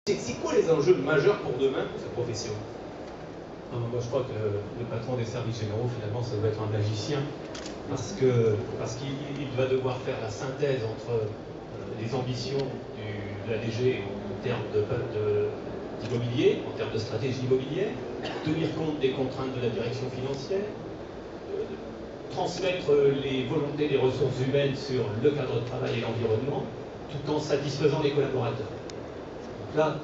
C'est quoi les enjeux majeurs pour demain pour cette profession? Moi je crois que le patron des services généraux finalement ça doit être un magicien parce qu'il va devoir faire la synthèse entre les ambitions de la DG en termes d'immobilier, en termes de stratégie immobilière, tenir compte des contraintes de la direction financière, transmettre les volontés des ressources humaines sur le cadre de travail et l'environnement, tout en satisfaisant les collaborateurs. Donc là,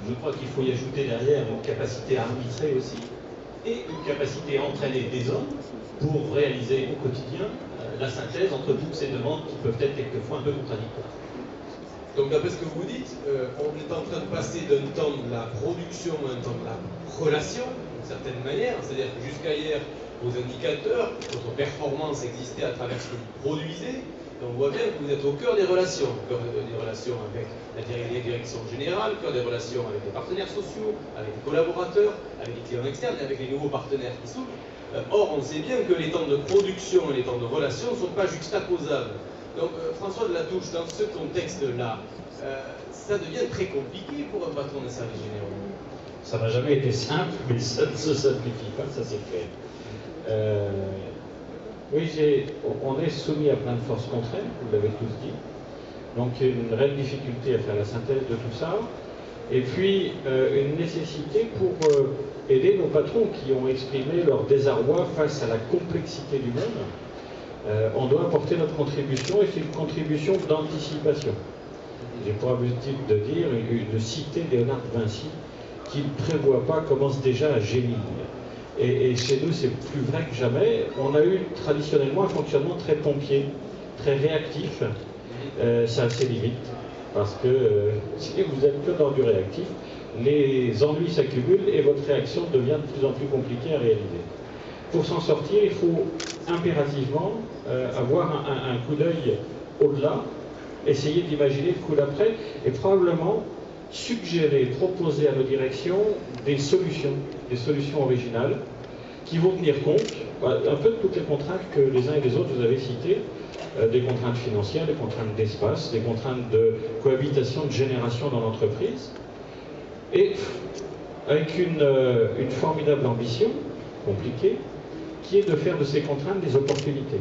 je crois qu'il faut y ajouter derrière une capacité à arbitrer aussi et une capacité à entraîner des hommes pour réaliser au quotidien la synthèse entre toutes ces demandes qui peuvent être quelquefois un peu contradictoires. Donc d'après ce que vous dites, on est en train de passer d'un temps de la production à un temps de la relation, d'une certaine manière, c'est-à-dire que jusqu'à hier, vos indicateurs, votre performance existait à travers ce que vous produisez. Et on voit bien que vous êtes au cœur des relations avec la direction générale, au cœur des relations avec les partenaires sociaux, avec les collaborateurs, avec les clients externes et avec les nouveaux partenaires qui s'ouvrent. Or, on sait bien que les temps de production et les temps de relation ne sont pas juxtaposables. Donc, François de Latouche, dans ce contexte-là, ça devient très compliqué pour un patron de services généraux. Ça n'a jamais été simple, mais ça ne se simplifie pas, ça c'est clair. Oui, on est soumis à plein de forces contraires, vous l'avez tous dit. Donc une réelle difficulté à faire la synthèse de tout ça. Et puis une nécessité pour aider nos patrons qui ont exprimé leur désarroi face à la complexité du monde. On doit apporter notre contribution et c'est une contribution d'anticipation. J'ai pour habitude de citer Léonard de Vinci qui ne prévoit pas commence déjà à gémir. Et chez nous, c'est plus vrai que jamais. On a eu traditionnellement un fonctionnement très pompier, très réactif. Ça a ses limites, parce que si vous êtes que dans du réactif, les ennuis s'accumulent et votre réaction devient de plus en plus compliquée à réaliser. Pour s'en sortir, il faut impérativement avoir un coup d'œil au-delà, essayer d'imaginer le coup d'après, et probablement suggérer, proposer à nos directions des solutions originales qui vont tenir compte un peu de toutes les contraintes que les uns et les autres vous avez citées, des contraintes financières, des contraintes d'espace, des contraintes de cohabitation de génération dans l'entreprise, et avec une formidable ambition, compliquée, qui est de faire de ces contraintes des opportunités.